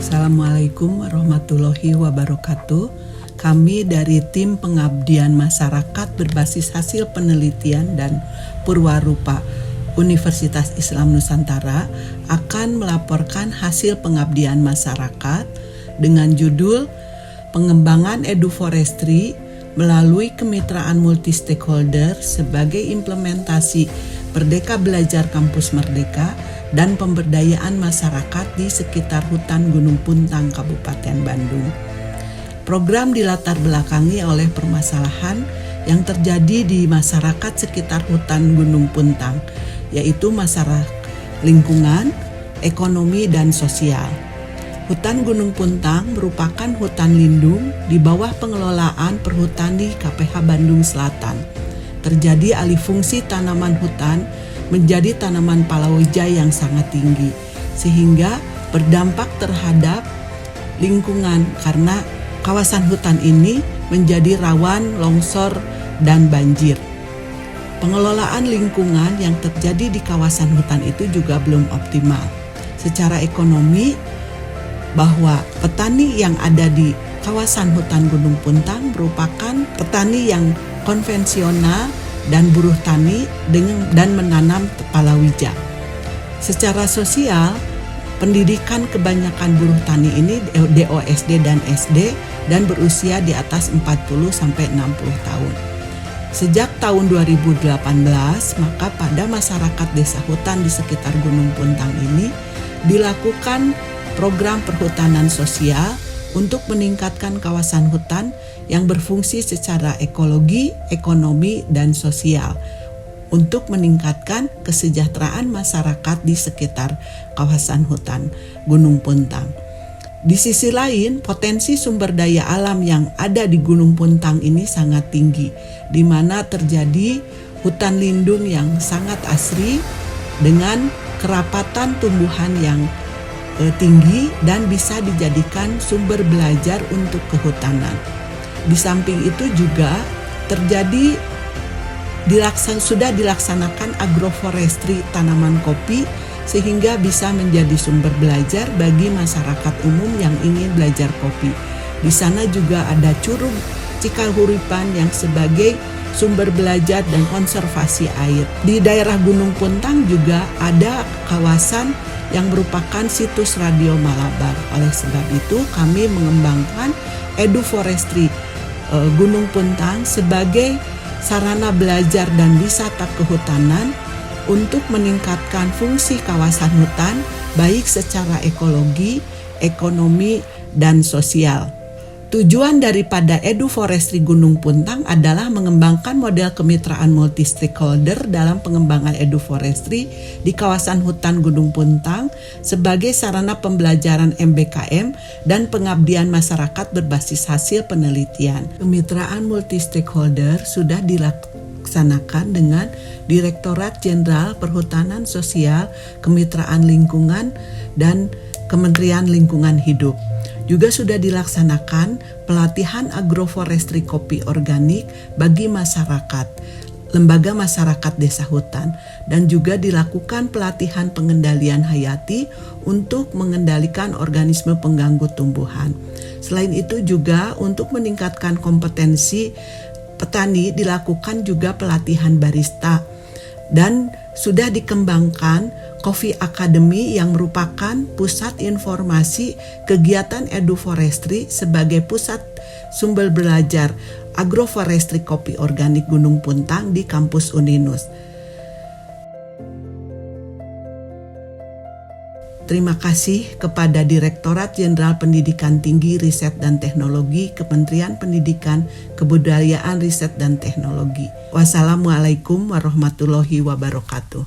Assalamualaikum warahmatullahi wabarakatuh. Kami dari tim pengabdian masyarakat berbasis hasil penelitian dan Purwarupa Universitas Islam Nusantara akan melaporkan hasil pengabdian masyarakat dengan judul Pengembangan Eduforestry melalui kemitraan multi stakeholder sebagai implementasi Merdeka Belajar Kampus Merdeka dan pemberdayaan masyarakat di sekitar hutan Gunung Puntang, Kabupaten Bandung. Program dilatar belakangi oleh permasalahan yang terjadi di masyarakat sekitar hutan Gunung Puntang, yaitu masalah lingkungan, ekonomi, dan sosial. Hutan Gunung Puntang merupakan hutan lindung di bawah pengelolaan Perhutani KPH Bandung Selatan. Terjadi alih fungsi tanaman hutan menjadi tanaman palawija yang sangat tinggi, sehingga berdampak terhadap lingkungan karena kawasan hutan ini menjadi rawan longsor dan banjir. Pengelolaan lingkungan yang terjadi di kawasan hutan itu juga belum optimal. Secara ekonomi, bahwa petani yang ada di kawasan hutan Gunung Puntang merupakan petani yang konvensional dan buruh tani dan menanam palawija. Secara sosial, pendidikan kebanyakan buruh tani ini DOSD dan SD dan berusia di atas 40-60 tahun. Sejak tahun 2018, maka pada masyarakat desa hutan di sekitar Gunung Puntang ini dilakukan program perhutanan sosial untuk meningkatkan kawasan hutan yang berfungsi secara ekologi, ekonomi, dan sosial untuk meningkatkan kesejahteraan masyarakat di sekitar kawasan hutan Gunung Puntang. Di sisi lain, potensi sumber daya alam yang ada di Gunung Puntang ini sangat tinggi, di mana terjadi hutan lindung yang sangat asri dengan kerapatan tumbuhan yang tinggi dan bisa dijadikan sumber belajar untuk kehutanan. Di samping itu juga terjadi sudah dilaksanakan agroforestry tanaman kopi sehingga bisa menjadi sumber belajar bagi masyarakat umum yang ingin belajar kopi. Di sana juga ada Curug Cikahuripan yang sebagai sumber belajar dan konservasi air. Di daerah Gunung Puntang juga ada kawasan yang merupakan situs radio Malabar. Oleh sebab itu kami mengembangkan Eduforestry Gunung Puntang sebagai sarana belajar dan wisata kehutanan untuk meningkatkan fungsi kawasan hutan baik secara ekologi, ekonomi, dan sosial. Tujuan daripada Eduforestry Gunung Puntang adalah mengembangkan model kemitraan multi stakeholder dalam pengembangan Eduforestry di kawasan hutan Gunung Puntang sebagai sarana pembelajaran MBKM dan pengabdian masyarakat berbasis hasil penelitian. Kemitraan multi stakeholder sudah dilaksanakan dengan Direktorat Jenderal Perhutanan Sosial, Kemitraan Lingkungan, dan Kementerian Lingkungan Hidup. Juga sudah dilaksanakan pelatihan agroforestry kopi organik bagi masyarakat, lembaga masyarakat desa hutan, dan juga dilakukan pelatihan pengendalian hayati untuk mengendalikan organisme pengganggu tumbuhan. Selain itu juga untuk meningkatkan kompetensi petani dilakukan juga pelatihan barista dan sudah dikembangkan Coffee Academy yang merupakan pusat informasi kegiatan Eduforestry sebagai pusat sumber belajar agroforestry kopi organik Gunung Puntang di kampus Uninus. Terima kasih kepada Direktorat Jenderal Pendidikan Tinggi, Riset dan Teknologi, Kementerian Pendidikan, Kebudayaan, Riset dan Teknologi. Wassalamualaikum warahmatullahi wabarakatuh.